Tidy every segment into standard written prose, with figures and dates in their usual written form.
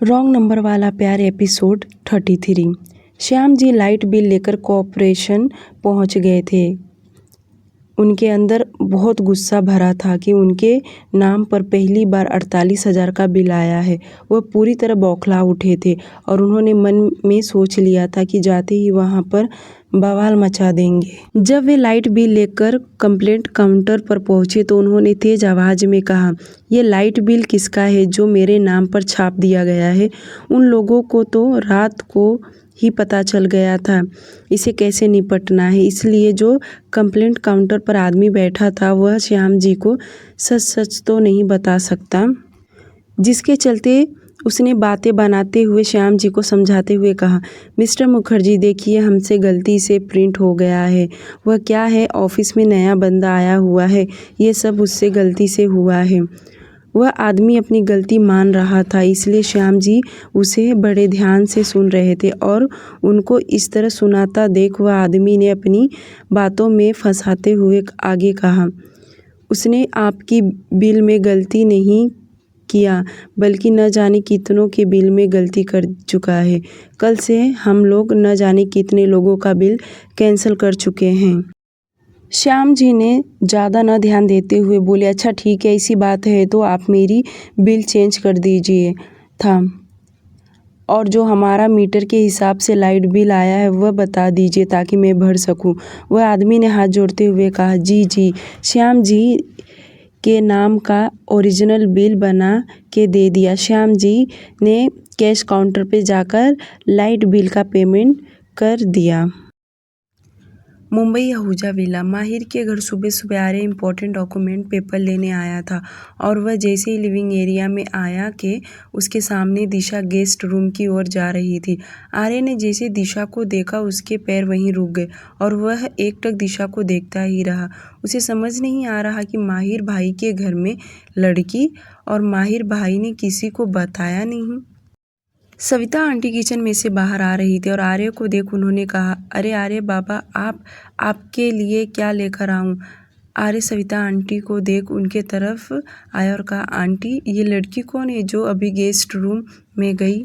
Wrong number वाला प्यार episode 33। Shyam ji light bill लेकर कॉर्पोरेशन पहुंच गए थे। उनके अंदर बहुत गुस्सा भरा था कि उनके नाम पर पहली बार 48,000 का बिल आया है। वह पूरी तरह बौखला उठे थे और उन्होंने मन में सोच लिया था कि जाते ही वहां पर बवाल मचा देंगे। जब वे लाइट बिल लेकर कंप्लेंट काउंटर पर पहुंचे तो उन्होंने तेज आवाज में कहा, ये लाइट बिल किसका है जो मेरे नाम पर छाप दिया गया है? उन लोगों को तो रात को ही पता चल गया था इसे कैसे निपटना है, इसलिए जो कंप्लेंट काउंटर पर आदमी बैठा था वह श्याम जी को सच सच तो नहीं बता सकता, जिसके चलते उसने बातें बनाते हुए श्याम जी को समझाते हुए कहा, मिस्टर मुखर्जी देखिए, हमसे गलती से प्रिंट हो गया है। वह क्या है, ऑफिस में नया बंदा आया हुआ है, ये सब उससे गलती से हुआ है। वह आदमी अपनी गलती मान रहा था, इसलिए श्याम जी उसे बड़े ध्यान से सुन रहे थे और उनको इस तरह सुनाता देख वह आदमी ने अपनी बातों में फंसाते हुए आगे कहा, उसने आपकी बिल में गलती नहीं किया बल्कि न जाने कितनों के बिल में गलती कर चुका है। कल से हम लोग न जाने कितने लोगों का बिल कैंसिल कर चुके हैं। श्याम जी ने ज़्यादा न ध्यान देते हुए बोले, अच्छा ठीक है, ऐसी बात है तो आप मेरी बिल चेंज कर दीजिए था और जो हमारा मीटर के हिसाब से लाइट बिल आया है वह बता दीजिए ताकि मैं भर सकूं। वह आदमी ने हाथ जोड़ते हुए कहा, जी जी। श्याम जी के नाम का ओरिजिनल बिल बना के दे दिया। श्याम जी ने कैश काउंटर पे जाकर लाइट बिल का पेमेंट कर दिया। मुंबई आहूजा विला। माहिर के घर सुबह सुबह आर्य इम्पोर्टेंट डॉक्यूमेंट पेपर लेने आया था और वह जैसे ही लिविंग एरिया में आया कि उसके सामने दिशा गेस्ट रूम की ओर जा रही थी। आर्य ने जैसे दिशा को देखा उसके पैर वहीं रुक गए और वह एकटक दिशा को देखता ही रहा। उसे समझ नहीं आ रहा कि माहिर भाई के घर में लड़की और माहिर भाई ने किसी को बताया नहीं। सविता आंटी किचन में से बाहर आ रही थी और आर्य को देख उन्होंने कहा, अरे आर्य बाबा, आप आपके लिए क्या लेकर आऊं? आर्य सविता आंटी को देख उनके तरफ आया और कहा, आंटी ये लड़की कौन है जो अभी गेस्ट रूम में गई?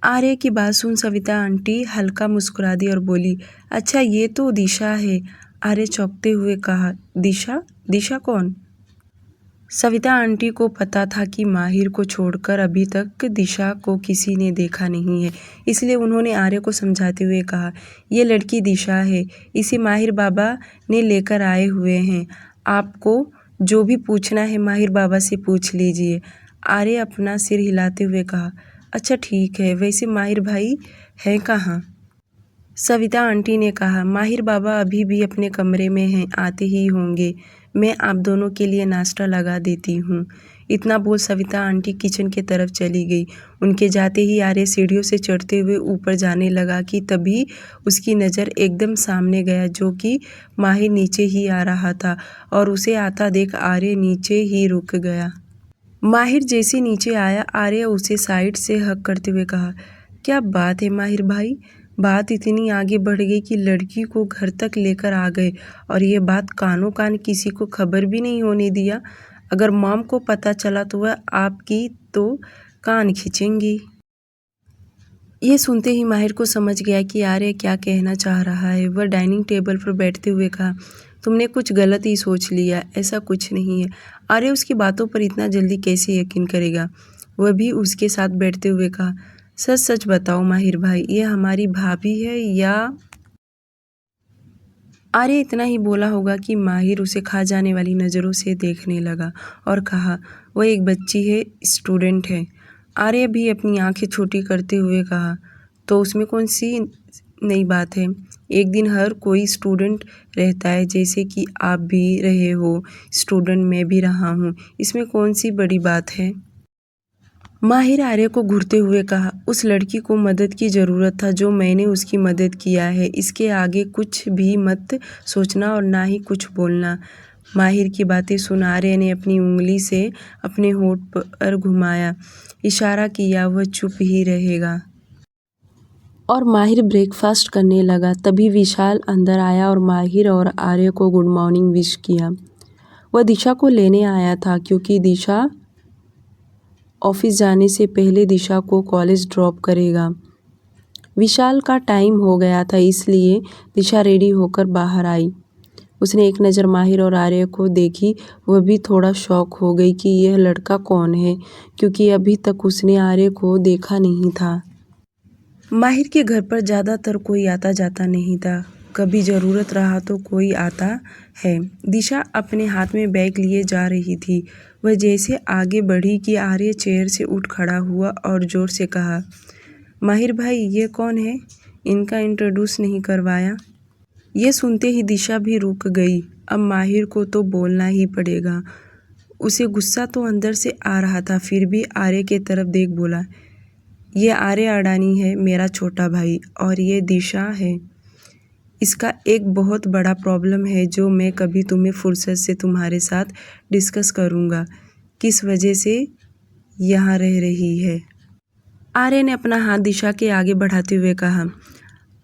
आर्य की बात सुन सविता आंटी हल्का मुस्कुरा दी और बोली, अच्छा ये तो दिशा है। आर्य चौंकते हुए कहा, दिशा? दिशा कौन? सविता आंटी को पता था कि माहिर को छोड़कर अभी तक दिशा को किसी ने देखा नहीं है, इसलिए उन्होंने आर्य को समझाते हुए कहा, ये लड़की दिशा है, इसे माहिर बाबा ने लेकर आए हुए हैं। आपको जो भी पूछना है माहिर बाबा से पूछ लीजिए। आर्य अपना सिर हिलाते हुए कहा, अच्छा ठीक है, वैसे माहिर भाई हैं कहाँ? सविता आंटी ने कहा, माहिर बाबा अभी भी अपने कमरे में हैं, आते ही होंगे। मैं आप दोनों के लिए नाश्ता लगा देती हूँ। इतना बोल सविता आंटी किचन के तरफ चली गई। उनके जाते ही आर्य सीढ़ियों से चढ़ते हुए ऊपर जाने लगा कि तभी उसकी नज़र एकदम सामने गया जो कि माहिर नीचे ही आ रहा था और उसे आता देख आर्य नीचे ही रुक गया। माहिर जैसे नीचे आया, आर्य उसे साइड से हक करते हुए कहा, क्या बात है माहिर भाई? बात इतनी आगे बढ़ गई कि लड़की को घर तक लेकर आ गए और ये बात कानों कान किसी को खबर भी नहीं होने दिया। अगर मॉम को पता चला तो वह आपकी तो कान खींचेंगी। ये सुनते ही माहिर को समझ गया कि आर्य क्या कहना चाह रहा है। वह डाइनिंग टेबल पर बैठते हुए कहा, तुमने कुछ गलत ही सोच लिया, ऐसा कुछ नहीं है। आर्य उसकी बातों पर इतना जल्दी कैसे यकीन करेगा? वह भी उसके साथ बैठते हुए कहा, सच सच बताओ माहिर भाई, ये हमारी भाभी है या? आर्य इतना ही बोला होगा कि माहिर उसे खा जाने वाली नज़रों से देखने लगा और कहा, वह एक बच्ची है, स्टूडेंट है। आर्य भी अपनी आंखें छोटी करते हुए कहा, तो उसमें कौन सी नई बात है? एक दिन हर कोई स्टूडेंट रहता है, जैसे कि आप भी रहे हो, स्टूडेंट मैं भी रहा हूँ, इसमें कौन सी बड़ी बात है? माहिर आर्य को घूरते हुए कहा, उस लड़की को मदद की ज़रूरत था जो मैंने उसकी मदद किया है, इसके आगे कुछ भी मत सोचना और ना ही कुछ बोलना। माहिर की बातें सुन आर्य ने अपनी उंगली से अपने होठ पर घुमाया, इशारा किया वह चुप ही रहेगा और माहिर ब्रेकफास्ट करने लगा। तभी विशाल अंदर आया और माहिर और आर्य को गुड मॉर्निंग विश किया। वह दिशा को लेने आया था क्योंकि दिशा ऑफिस जाने से पहले दिशा को कॉलेज ड्रॉप करेगा। विशाल का टाइम हो गया था, इसलिए दिशा रेडी होकर बाहर आई। उसने एक नज़र माहिर और आर्य को देखी। वह भी थोड़ा शॉक हो गई कि यह लड़का कौन है, क्योंकि अभी तक उसने आर्य को देखा नहीं था। माहिर के घर पर ज़्यादातर कोई आता जाता नहीं था, कभी ज़रूरत रहा तो कोई आता है। दिशा अपने हाथ में बैग लिए जा रही थी। वह जैसे आगे बढ़ी कि आर्य चेयर से उठ खड़ा हुआ और ज़ोर से कहा, माहिर भाई, ये कौन है? इनका इंट्रोड्यूस नहीं करवाया। ये सुनते ही दिशा भी रुक गई। अब माहिर को तो बोलना ही पड़ेगा। उसे गुस्सा तो अंदर से आ रहा था, फिर भी आर्य के तरफ देख बोला, ये आर्य अडानी है, मेरा छोटा भाई, और ये दिशा है। इसका एक बहुत बड़ा प्रॉब्लम है जो मैं कभी तुम्हें फुर्सत से तुम्हारे साथ डिस्कस करूँगा, किस वजह से यहाँ रह रही है। आर्य ने अपना हाथ दिशा के आगे बढ़ाते हुए कहा,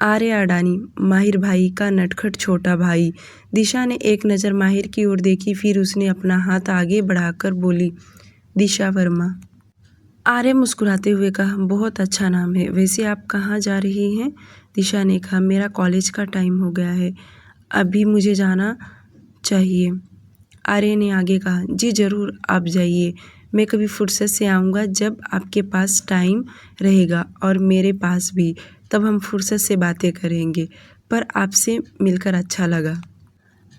आर्य अडानी, माहिर भाई का नटखट छोटा भाई। दिशा ने एक नज़र माहिर की ओर देखी, फिर उसने अपना हाथ आगे बढ़ाकर बोली, दिशा वर्मा। आर्य मुस्कुराते हुए कहा, बहुत अच्छा नाम है। वैसे आप कहाँ जा रही हैं? दिशा ने कहा, मेरा कॉलेज का टाइम हो गया है, अभी मुझे जाना चाहिए। आर्य ने आगे कहा, जी ज़रूर, आप जाइए, मैं कभी फुर्सत से आऊँगा जब आपके पास टाइम रहेगा और मेरे पास भी, तब हम फुर्सत से बातें करेंगे। पर आपसे मिलकर अच्छा लगा।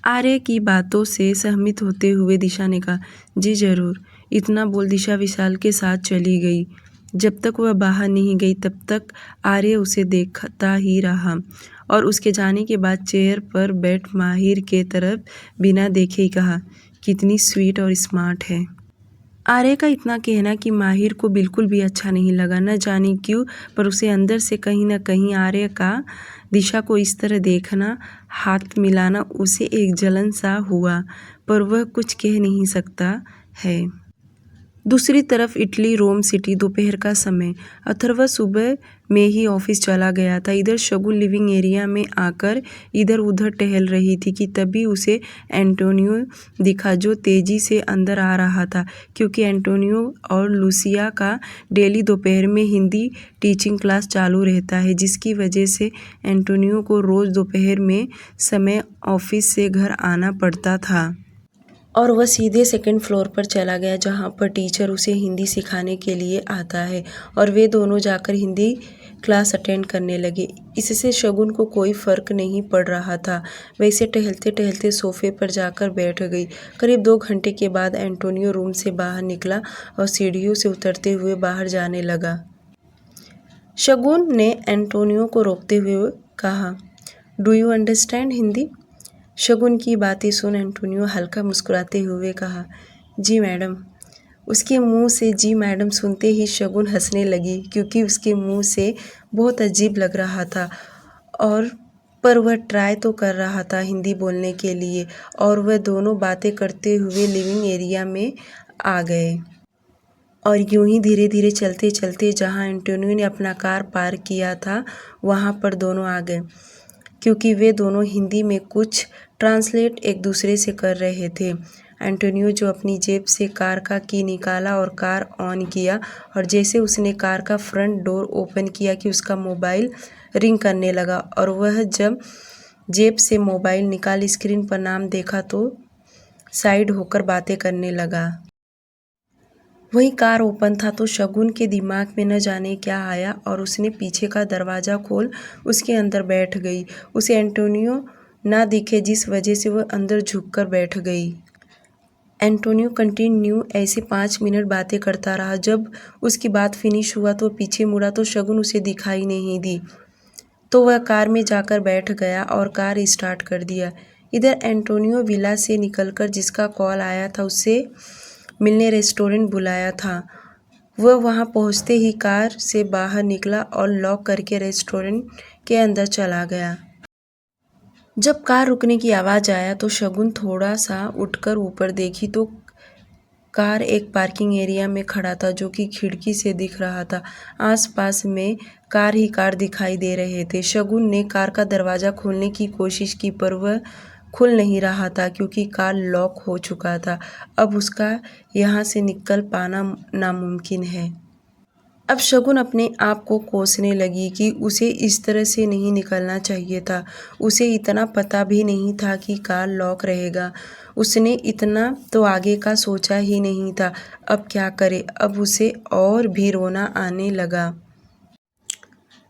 आर्य की बातों से सहमत होते हुए दिशा ने कहा, जी ज़रूर। इतना बोल दिशा विशाल के साथ चली गई। जब तक वह बाहर नहीं गई तब तक आर्य उसे देखता ही रहा और उसके जाने के बाद चेयर पर बैठ माहिर के तरफ बिना देखे ही कहा, कितनी स्वीट और स्मार्ट है। आर्य का इतना कहना कि माहिर को बिल्कुल भी अच्छा नहीं लगा, न जाने क्यों, पर उसे अंदर से कहीं न कहीं आर्य का दिशा को इस तरह देखना, हाथ मिलाना उसे एक जलन सा हुआ, पर वह कुछ कह नहीं सकता है। दूसरी तरफ इटली रोम सिटी, दोपहर का समय। अथर्व सुबह में ही ऑफिस चला गया था। इधर शगुन लिविंग एरिया में आकर इधर उधर टहल रही थी कि तभी उसे एंटोनियो दिखा, जो तेजी से अंदर आ रहा था, क्योंकि एंटोनियो और लूसिया का डेली दोपहर में हिंदी टीचिंग क्लास चालू रहता है, जिसकी वजह से एंटोनियो को रोज़ दोपहर में समय ऑफिस से घर आना पड़ता था। और वह सीधे सेकंड फ्लोर पर चला गया, जहाँ पर टीचर उसे हिंदी सिखाने के लिए आता है, और वे दोनों जाकर हिंदी क्लास अटेंड करने लगे। इससे शगुन को कोई फ़र्क नहीं पड़ रहा था। वैसे टहलते टहलते सोफे पर जाकर बैठ गई। करीब 2 घंटे के बाद एंटोनियो रूम से बाहर निकला और सीढ़ियों से उतरते हुए बाहर जाने लगा। शगुन ने एंटोनियो को रोकते हुए कहा, डू यू अंडरस्टैंड हिंदी? शगुन की बातें सुन एंटोनियो हल्का मुस्कुराते हुए कहा, जी मैडम। उसके मुंह से जी मैडम सुनते ही शगुन हंसने लगी, क्योंकि उसके मुंह से बहुत अजीब लग रहा था, और पर वह ट्राई तो कर रहा था हिंदी बोलने के लिए, और वह दोनों बातें करते हुए लिविंग एरिया में आ गए। और यूं ही धीरे धीरे चलते चलते जहां एंटोनियो ने अपना कार पार्क किया था वहां पर दोनों आ गए, क्योंकि वे दोनों हिंदी में कुछ ट्रांसलेट एक दूसरे से कर रहे थे। एंटोनियो जो अपनी जेब से कार का की निकाला और कार ऑन किया, और जैसे उसने कार का फ्रंट डोर ओपन किया कि उसका मोबाइल रिंग करने लगा, और वह जब जेब से मोबाइल निकाल स्क्रीन पर नाम देखा तो साइड होकर बातें करने लगा। वहीं कार ओपन था तो शगुन के दिमाग में न जाने क्या आया और उसने पीछे का दरवाज़ा खोल उसके अंदर बैठ गई। उसे एंटोनियो ना दिखे, जिस वजह से वह अंदर झुककर बैठ गई। एंटोनियो कंटिन्यू ऐसे 5 मिनट बातें करता रहा। जब उसकी बात फिनिश हुआ तो पीछे मुड़ा तो शगुन उसे दिखाई नहीं दी, तो वह कार में जाकर बैठ गया और कार स्टार्ट कर दिया। इधर एंटोनियो विला से निकलकर जिसका कॉल आया था उससे मिलने रेस्टोरेंट बुलाया था, वह वहां पहुंचते ही कार से बाहर निकला और लॉक करके रेस्टोरेंट के अंदर चला गया। जब कार रुकने की आवाज़ आया तो शगुन थोड़ा सा उठकर ऊपर देखी तो कार एक पार्किंग एरिया में खड़ा था, जो कि खिड़की से दिख रहा था। आसपास में कार ही कार दिखाई दे रहे थे। शगुन ने कार का दरवाज़ा खोलने की कोशिश की, पर वह खुल नहीं रहा था क्योंकि कार लॉक हो चुका था। अब उसका यहाँ से निकल पाना नामुमकिन है। अब शगुन अपने आप को कोसने लगी कि उसे इस तरह से नहीं निकलना चाहिए था। उसे इतना पता भी नहीं था कि कार लॉक रहेगा। उसने इतना तो आगे का सोचा ही नहीं था। अब क्या करे? अब उसे और भी रोना आने लगा।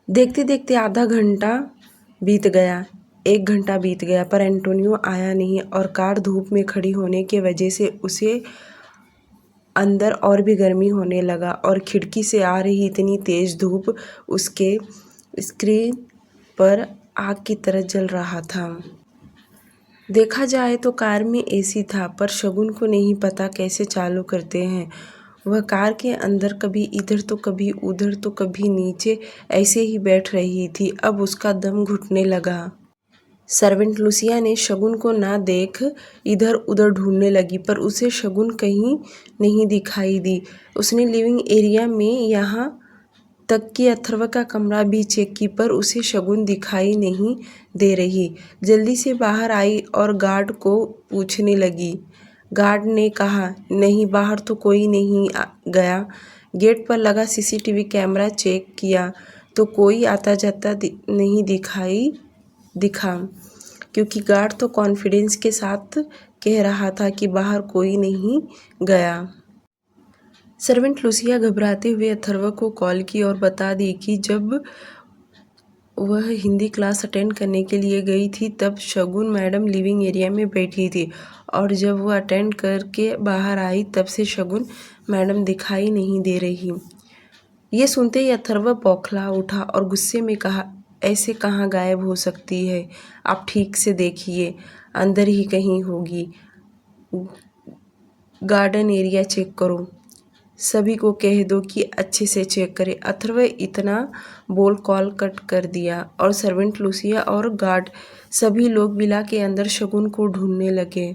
देखते देखते आधा घंटा बीत गया, 1 घंटा बीत गया, पर एंटोनियो आया नहीं और कार धूप में खड़ी होने की वजह से उसे अंदर और भी गर्मी होने लगा और खिड़की से आ रही इतनी तेज़ धूप उसके स्क्रीन पर आग की तरह जल रहा था। देखा जाए तो कार में एसी था, पर शगुन को नहीं पता कैसे चालू करते हैं। वह कार के अंदर कभी इधर तो कभी उधर तो कभी नीचे ऐसे ही बैठ रही थी। अब उसका दम घुटने लगा। सर्वेंट लुसिया ने शगुन को ना देख इधर उधर ढूंढने लगी, पर उसे शगुन कहीं नहीं दिखाई दी। उसने लिविंग एरिया में यहाँ तक कि अथर्व का कमरा भी चेक की, पर उसे शगुन दिखाई नहीं दे रही। जल्दी से बाहर आई और गार्ड को पूछने लगी। गार्ड ने कहा, नहीं, बाहर तो कोई नहीं गया। गेट पर लगा सीसीटीवी कैमरा चेक किया तो कोई आता जाता नहीं दिखा, क्योंकि गार्ड तो कॉन्फिडेंस के साथ कह रहा था कि बाहर कोई नहीं गया। सर्वेंट लुसिया घबराते हुए अथर्व को कॉल की और बता दी कि जब वह हिंदी क्लास अटेंड करने के लिए गई थी तब शगुन मैडम लिविंग एरिया में बैठी थी और जब वह अटेंड करके बाहर आई तब से शगुन मैडम दिखाई नहीं दे रही। ये सुनते ही अथर्व बौखला उठा और गुस्से में कहा, ऐसे कहाँ गायब हो सकती है? आप ठीक से देखिए, अंदर ही कहीं होगी। गार्डन एरिया चेक करो, सभी को कह दो कि अच्छे से चेक करें। अथर्व इतना बोल कॉल कट कर दिया और सर्वेंट लुसिया और गार्ड सभी लोग विला के अंदर शगुन को ढूंढने लगे।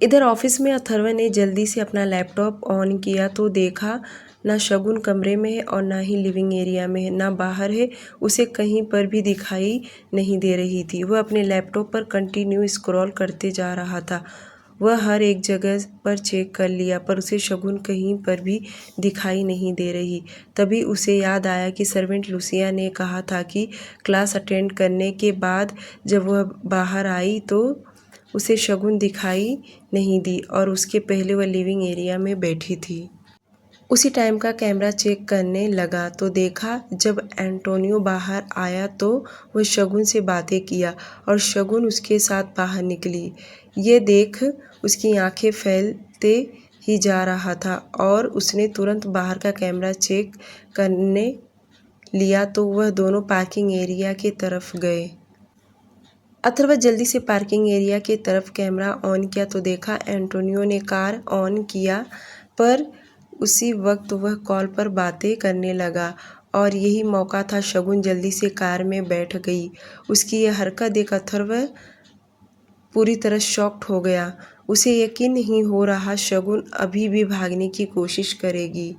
इधर ऑफिस में अथर्व ने जल्दी से अपना लैपटॉप ऑन किया तो देखा ना शगुन कमरे में है और ना ही लिविंग एरिया में है, ना बाहर है। उसे कहीं पर भी दिखाई नहीं दे रही थी। वह अपने लैपटॉप पर कंटिन्यू स्क्रॉल करते जा रहा था। वह हर एक जगह पर चेक कर लिया, पर उसे शगुन कहीं पर भी दिखाई नहीं दे रही। तभी उसे याद आया कि सर्वेंट लुसिया ने कहा था कि क्लास अटेंड करने के बाद जब वह बाहर आई तो उसे शगुन दिखाई नहीं दी और उसके पहले वह लिविंग एरिया में बैठी थी। उसी टाइम का कैमरा चेक करने लगा तो देखा जब एंटोनियो बाहर आया तो वह शगुन से बातें किया और शगुन उसके साथ बाहर निकली। ये देख उसकी आंखें फैलते ही जा रहा था और उसने तुरंत बाहर का कैमरा चेक करने लिया तो वह दोनों पार्किंग एरिया की तरफ गए। अथर्व जल्दी से पार्किंग एरिया की तरफ कैमरा ऑन किया तो देखा एंटोनियो ने कार ऑन किया, पर उसी वक्त वह कॉल पर बातें करने लगा और यही मौका था। शगुन जल्दी से कार में बैठ गई। उसकी यह हरकत देख अथर्व पूरी तरह शॉक्ड हो गया। उसे यकीन नहीं हो रहा शगुन अभी भी भागने की कोशिश करेगी।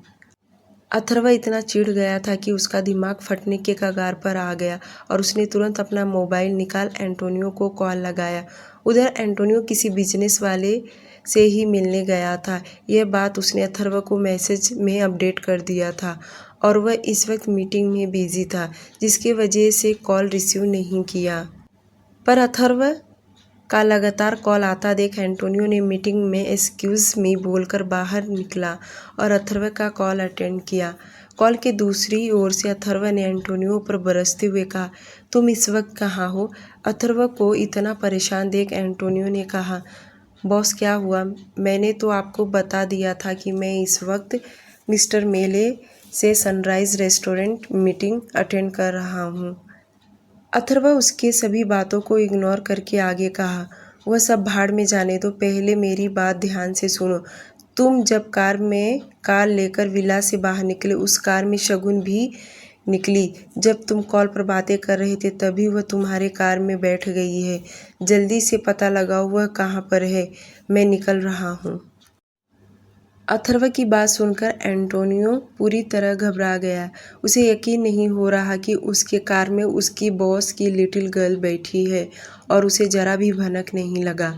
अथर्व इतना चिढ़ गया था कि उसका दिमाग फटने के कगार पर आ गया और उसने तुरंत अपना मोबाइल निकाल एंटोनियो को कॉल लगाया। उधर एंटोनियो किसी बिजनेस वाले से ही मिलने गया था। यह बात उसने अथर्व को मैसेज में अपडेट कर दिया था और वह इस वक्त मीटिंग में बिजी था, जिसकी वजह से कॉल रिसीव नहीं किया। पर अथर्व का लगातार कॉल आता देख एंटोनियो ने मीटिंग में एक्सक्यूज मी बोलकर बाहर निकला और अथर्व का कॉल अटेंड किया। कॉल के दूसरी ओर से अथर्व ने एंटोनियो पर बरसते हुए कहा, तुम इस वक्त कहाँ हो? अथर्व को इतना परेशान देख एंटोनियो ने कहा, बॉस क्या हुआ? मैंने तो आपको बता दिया था कि मैं इस वक्त मिस्टर मेले से सनराइज रेस्टोरेंट मीटिंग अटेंड कर रहा हूँ। अथर्व उसके सभी बातों को इग्नोर करके आगे कहा, वह सब भाड़ में जाने दो, पहले मेरी बात ध्यान से सुनो। तुम जब कार लेकर विला से बाहर निकले उस कार में शगुन भी निकली। जब तुम कॉल पर बातें कर रहे थे तभी वह तुम्हारे कार में बैठ गई है। जल्दी से पता लगाओ वह कहाँ पर है, मैं निकल रहा हूँ। अथर्व की बात सुनकर एंटोनियो पूरी तरह घबरा गया। उसे यकीन नहीं हो रहा कि उसके कार में उसकी बॉस की लिटिल गर्ल बैठी है और उसे जरा भी भनक नहीं लगा।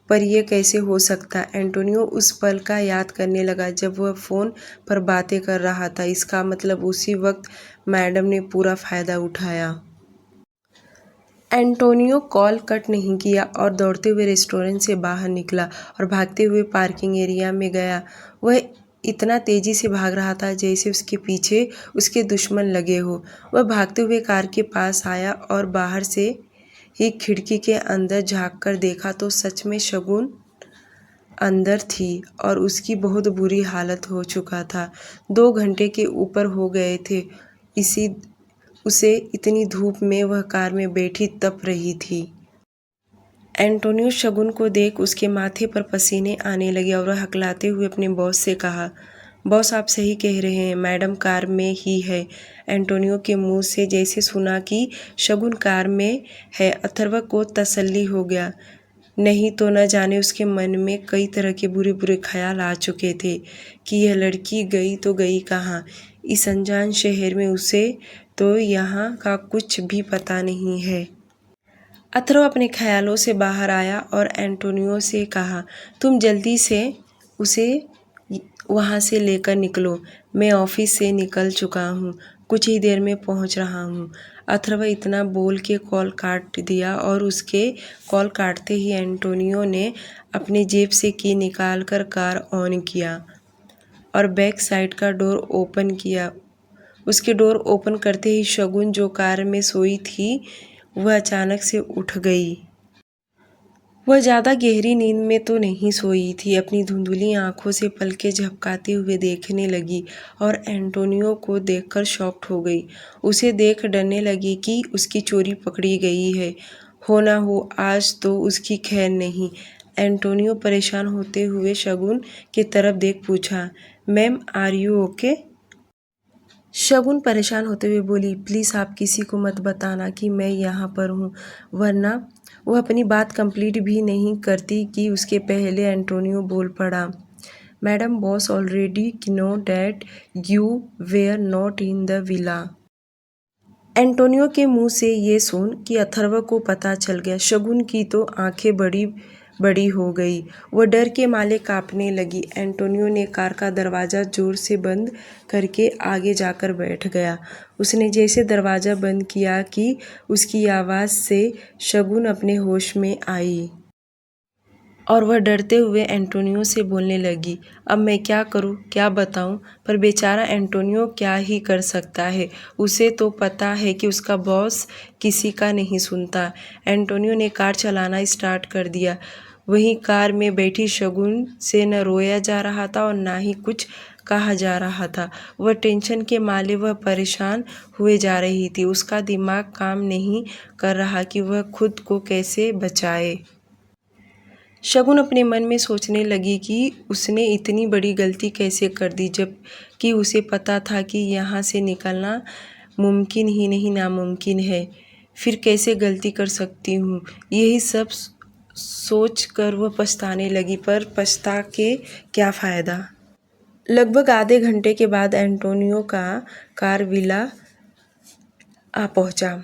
पर यह कैसे हो सकता? एंटोनियो उस पल का याद करने लगा जब वह फ़ोन पर बातें कर रहा था। इसका मतलब उसी वक्त मैडम ने पूरा फ़ायदा उठाया। एंटोनियो कॉल कट नहीं किया और दौड़ते हुए रेस्टोरेंट से बाहर निकला और भागते हुए पार्किंग एरिया में गया। वह इतना तेजी से भाग रहा था जैसे उसके पीछे उसके दुश्मन लगे हो। वह भागते हुए कार के पास आया और बाहर से ही खिड़की के अंदर झांककर देखा तो सच में शगुन अंदर थी और उसकी बहुत बुरी हालत हो चुका था। 2 घंटे के ऊपर हो गए थे उसे इतनी धूप में वह कार में बैठी तप रही थी। एंटोनियो शगुन को देख उसके माथे पर पसीने आने लगे और वह हकलाते हुए अपने बॉस से कहा, बॉस आप सही कह रहे हैं, मैडम कार में ही है। एंटोनियो के मुंह से जैसे सुना कि शगुन कार में है, अथर्व को तसल्ली हो गया। नहीं तो न जाने उसके मन में कई तरह के बुरे बुरे ख्याल आ चुके थे कि यह लड़की गई तो गई कहाँ। इस अनजान शहर में उसे तो यहाँ का कुछ भी पता नहीं है। अथर्व अपने ख्यालों से बाहर आया और एंटोनियो से कहा, तुम जल्दी से उसे वहाँ से लेकर निकलो। मैं ऑफिस से निकल चुका हूँ, कुछ ही देर में पहुँच रहा हूँ। अथर्व इतना बोल के कॉल काट दिया और उसके कॉल काटते ही एंटोनियो ने अपने जेब से की निकाल कर कार ऑन किया और बैक साइड का डोर ओपन किया। उसके डोर ओपन करते ही शगुन जो कार में सोई थी वह अचानक से उठ गई। वह ज़्यादा गहरी नींद में तो नहीं सोई थी। अपनी धुंधली आंखों से पलकें झपकाते हुए देखने लगी और एंटोनियो को देखकर शॉक्ड हो गई। उसे देख डरने लगी कि उसकी चोरी पकड़ी गई है। हो ना हो आज तो उसकी खैर नहीं। एंटोनियो परेशान होते हुए शगुन की तरफ देख पूछा, मैम आर यू ओके? शगुन परेशान होते हुए बोली, प्लीज़ आप किसी को मत बताना कि मैं यहाँ पर हूँ, वरना। वह अपनी बात कंप्लीट भी नहीं करती कि उसके पहले एंटोनियो बोल पड़ा, madam boss already know that you were not in the villa. Antonio के मुंह से ये सुन कि अथर्व को पता चल गया। शगुन की तो आंखें बड़ी बड़ी हो गई। वह डर के मारे कांपने लगी। एंटोनियो ने कार का दरवाज़ा जोर से बंद करके आगे जाकर बैठ गया। उसने जैसे दरवाज़ा बंद किया कि उसकी आवाज़ से शगुन अपने होश में आई और वह डरते हुए एंटोनियो से बोलने लगी, अब मैं क्या करूं, क्या बताऊं? पर बेचारा एंटोनियो क्या ही कर सकता है। उसे तो पता है कि उसका बॉस किसी का नहीं सुनता। एंटोनियो ने कार चलाना स्टार्ट कर दिया। वहीं कार में बैठी शगुन से न रोया जा रहा था और ना ही कुछ कहा जा रहा था। वह टेंशन के मारे वह परेशान हुए जा रही थी। उसका दिमाग काम नहीं कर रहा कि वह खुद को कैसे बचाए। शगुन अपने मन में सोचने लगी कि उसने इतनी बड़ी गलती कैसे कर दी, जबकि उसे पता था कि यहाँ से निकलना मुमकिन ही नहीं नामुमकिन है। फिर कैसे गलती कर सकती हूँ? यही सब सोच कर वह पछताने लगी, पर पछता के क्या फ़ायदा। लगभग आधे घंटे के बाद एंटोनियो का कार विला आ पहुँचा।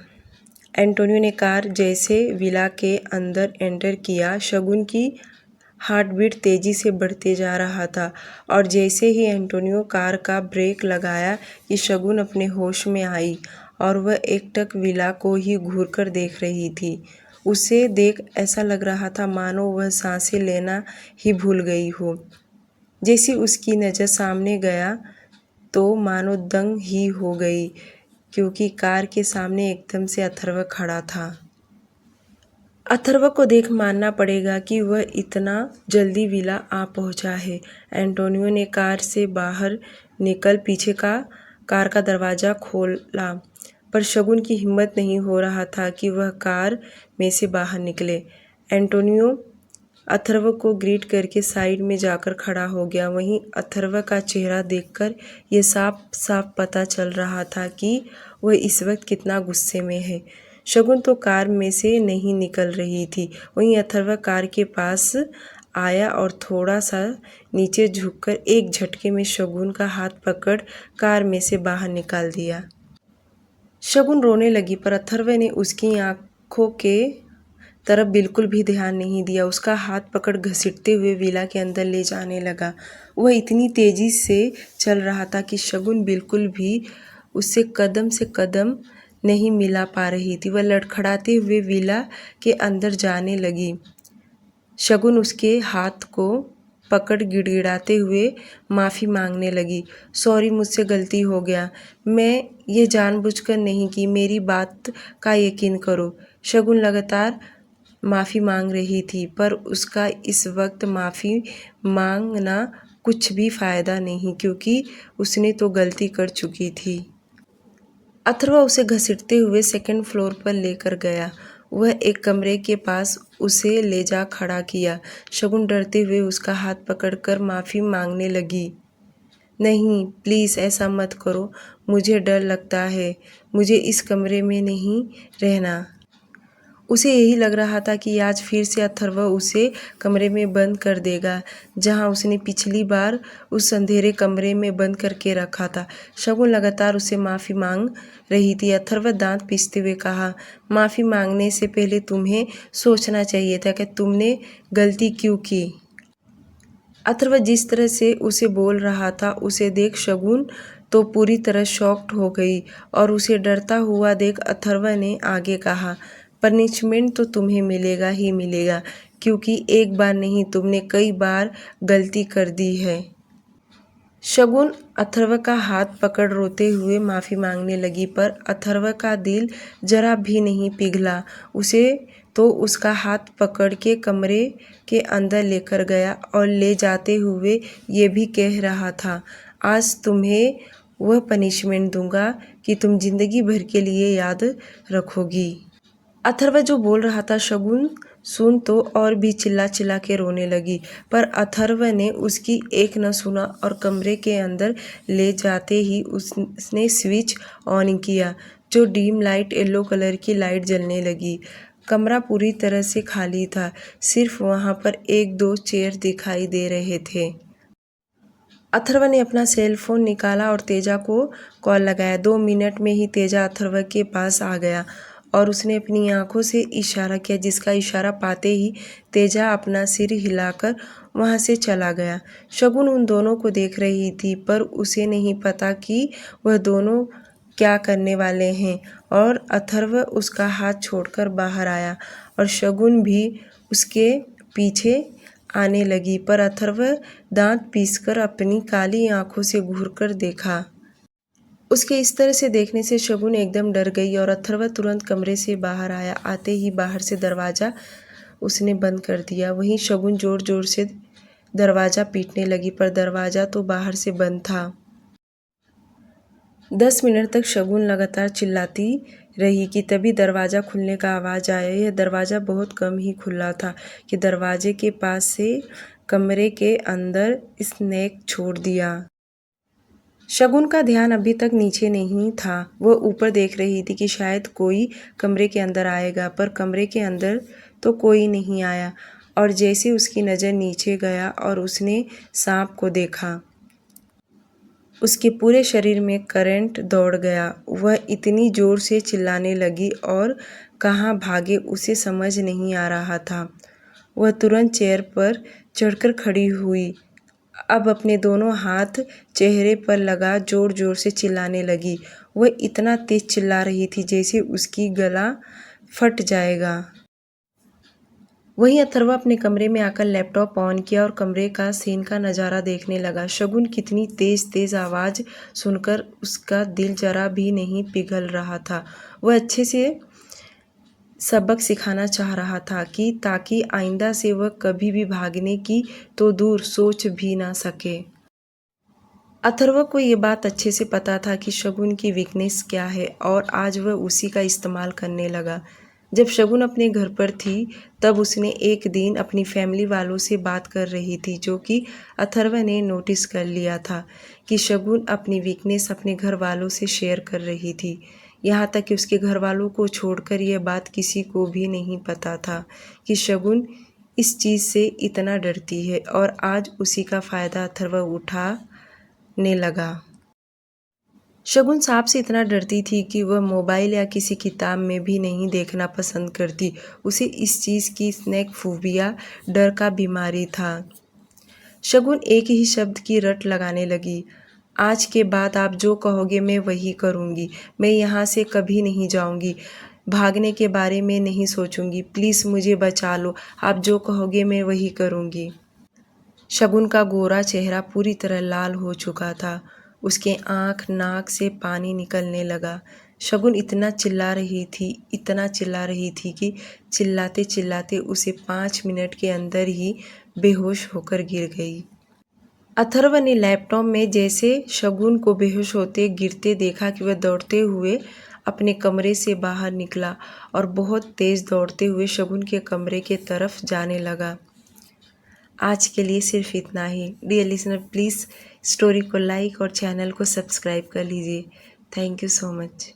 एंटोनियो ने कार जैसे विला के अंदर एंटर किया, शगुन की हार्ट बीट तेज़ी से बढ़ते जा रहा था और जैसे ही एंटोनियो कार का ब्रेक लगाया कि शगुन अपने होश में आई और वह एकटक विला को ही घूरकर देख रही थी। उसे देख ऐसा लग रहा था मानो वह सांसें लेना ही भूल गई हो। जैसे उसकी नज़र सामने गया तो मानो दंग ही हो गई, क्योंकि कार के सामने एकदम से अथर्व खड़ा था। अथर्व को देख मानना पड़ेगा कि वह इतना जल्दी विला आ पहुंचा है। एंटोनियो ने कार से बाहर निकल पीछे का कार का दरवाज़ा खोला, पर शगुन की हिम्मत नहीं हो रहा था कि वह कार में से बाहर निकले। एंटोनियो अथर्व को ग्रीट करके साइड में जाकर खड़ा हो गया। वहीं अथर्व का चेहरा देखकर यह साफ साफ पता चल रहा था कि वह इस वक्त कितना गुस्से में है। शगुन तो कार में से नहीं निकल रही थी। वहीं अथर्व कार के पास आया और थोड़ा सा नीचे झुककर एक झटके में शगुन का हाथ पकड़ कार में से बाहर निकाल दिया। शगुन रोने लगी पर अथर्व ने उसकी आंखों के तरफ बिल्कुल भी ध्यान नहीं दिया। उसका हाथ पकड़ घसीटते हुए विला के अंदर ले जाने लगा। वह इतनी तेजी से चल रहा था कि शगुन बिल्कुल भी उससे कदम से कदम नहीं मिला पा रही थी। वह लड़खड़ाते हुए विला के अंदर जाने लगी। शगुन उसके हाथ को पकड़ गिड़गिड़ाते हुए माफ़ी मांगने लगी। सॉरी, मुझसे गलती हो गया, मैं ये जानबूझकर नहीं की, मेरी बात का यकीन करो। शगुन लगातार माफ़ी मांग रही थी पर उसका इस वक्त माफ़ी मांगना कुछ भी फ़ायदा नहीं, क्योंकि उसने तो गलती कर चुकी थी। अथर्वा उसे घसीटते हुए सेकंड फ्लोर पर लेकर गया। वह एक कमरे के पास उसे ले जा खड़ा किया। शगुन डरते हुए उसका हाथ पकड़कर माफ़ी मांगने लगी। नहीं, प्लीज़ ऐसा मत करो, मुझे डर लगता है, मुझे इस कमरे में नहीं रहना। उसे यही लग रहा था कि आज फिर से अथर्व उसे कमरे में बंद कर देगा, जहां उसने पिछली बार उस अंधेरे कमरे में बंद करके रखा था। शगुन लगातार उसे माफ़ी मांग रही थी। अथर्व दांत पीसते हुए कहा, माफ़ी मांगने से पहले तुम्हें सोचना चाहिए था कि तुमने गलती क्यों की। अथर्व जिस तरह से उसे बोल रहा था उसे देख शगुन तो पूरी तरह शॉक्ड हो गई और उसे डरता हुआ देख अथर्व ने आगे कहा, पनिशमेंट तो तुम्हें मिलेगा ही मिलेगा, क्योंकि एक बार नहीं तुमने कई बार गलती कर दी है। शगुन अथर्व का हाथ पकड़ रोते हुए माफ़ी मांगने लगी पर अथर्व का दिल जरा भी नहीं पिघला। उसे तो उसका हाथ पकड़ के कमरे के अंदर लेकर गया और ले जाते हुए ये भी कह रहा था, आज तुम्हें वह पनिशमेंट दूंगा कि तुम जिंदगी भर के लिए याद रखोगी। अथर्व जो बोल रहा था शगुन सुन तो और भी चिल्ला चिल्ला के रोने लगी, पर अथर्व ने उसकी एक न सुना और कमरे के अंदर ले जाते ही उसने स्विच ऑन किया। जो डीम लाइट येलो कलर की लाइट जलने लगी। कमरा पूरी तरह से खाली था, सिर्फ वहां पर एक दो चेयर दिखाई दे रहे थे। अथर्व ने अपना सेल फोन निकाला और तेजा को कॉल लगाया। 2 मिनट में ही तेजा अथर्व के पास आ गया और उसने अपनी आंखों से इशारा किया, जिसका इशारा पाते ही तेजा अपना सिर हिलाकर वहां से चला गया। शगुन उन दोनों को देख रही थी पर उसे नहीं पता कि वह दोनों क्या करने वाले हैं और अथर्व उसका हाथ छोड़कर बाहर आया और शगुन भी उसके पीछे आने लगी, पर अथर्व दांत पीसकर अपनी काली आंखों से घूरकर देखा। उसके इस तरह से देखने से शगुन एकदम डर गई और अथर्व तुरंत कमरे से बाहर आया। आते ही बाहर से दरवाज़ा उसने बंद कर दिया। वहीं शगुन जोर जोर से दरवाज़ा पीटने लगी पर दरवाज़ा तो बाहर से बंद था। 10 मिनट तक शगुन लगातार चिल्लाती रही कि तभी दरवाज़ा खुलने का आवाज़ आया। यह दरवाज़ा बहुत कम ही खुला था कि दरवाजे के पास से कमरे के अंदर स्नेक छोड़ दिया। शगुन का ध्यान अभी तक नीचे नहीं था। वह ऊपर देख रही थी कि शायद कोई कमरे के अंदर आएगा, पर कमरे के अंदर तो कोई नहीं आया। और जैसे उसकी नज़र नीचे गया और उसने सांप को देखा, उसके पूरे शरीर में करंट दौड़ गया। वह इतनी ज़ोर से चिल्लाने लगी और कहाँ भागे उसे समझ नहीं आ रहा था। वह तुरंत चेयर पर चढ़कर खड़ी हुई। अब अपने दोनों हाथ चेहरे पर लगा जोर जोर से चिल्लाने लगी। वह इतना तेज चिल्ला रही थी जैसे उसकी गला फट जाएगा। वहीं अथर्व अपने कमरे में आकर लैपटॉप ऑन किया और कमरे का सीन का नज़ारा देखने लगा। शगुन कितनी तेज तेज आवाज़ सुनकर उसका दिल जरा भी नहीं पिघल रहा था। वह अच्छे से सबक सिखाना चाह रहा था कि ताकि आइंदा से वह कभी भी भागने की तो दूर सोच भी ना सके। अथर्व को ये बात अच्छे से पता था कि शगुन की वीकनेस क्या है और आज वह उसी का इस्तेमाल करने लगा। जब शगुन अपने घर पर थी तब उसने एक दिन अपनी फैमिली वालों से बात कर रही थी, जो कि अथर्व ने नोटिस कर लिया था कि शगुन अपनी वीकनेस अपने घर वालों से शेयर कर रही थी। यहाँ तक कि उसके घर वालों को छोड़कर यह बात किसी को भी नहीं पता था कि शगुन इस चीज़ से इतना डरती है और आज उसी का फ़ायदा अथर्व उठाने लगा। शगुन सांप से इतना डरती थी कि वह मोबाइल या किसी किताब में भी नहीं देखना पसंद करती। उसे इस चीज़ की स्नेक फोबिया, डर का बीमारी था। शगुन एक ही शब्द की रट लगाने लगी। आज के बाद आप जो कहोगे मैं वही करूँगी। मैं यहाँ से कभी नहीं जाऊँगी। भागने के बारे में नहीं सोचूंगी। प्लीज़ मुझे बचा लो। आप जो कहोगे मैं वही करूँगी। शगुन का गोरा चेहरा पूरी तरह लाल हो चुका था। उसके आँख नाक से पानी निकलने लगा। शगुन इतना चिल्ला रही थी कि चिल्लाते चिल्लाते उसे 5 मिनट के अंदर ही बेहोश होकर गिर गई। अथर्व ने लैपटॉप में जैसे शगुन को बेहोश होते गिरते देखा कि वह दौड़ते हुए अपने कमरे से बाहर निकला और बहुत तेज़ दौड़ते हुए शगुन के कमरे के तरफ जाने लगा। आज के लिए सिर्फ इतना ही। डियर लिसनर, प्लीज़ स्टोरी को लाइक और चैनल को सब्सक्राइब कर लीजिए। Thank you so much.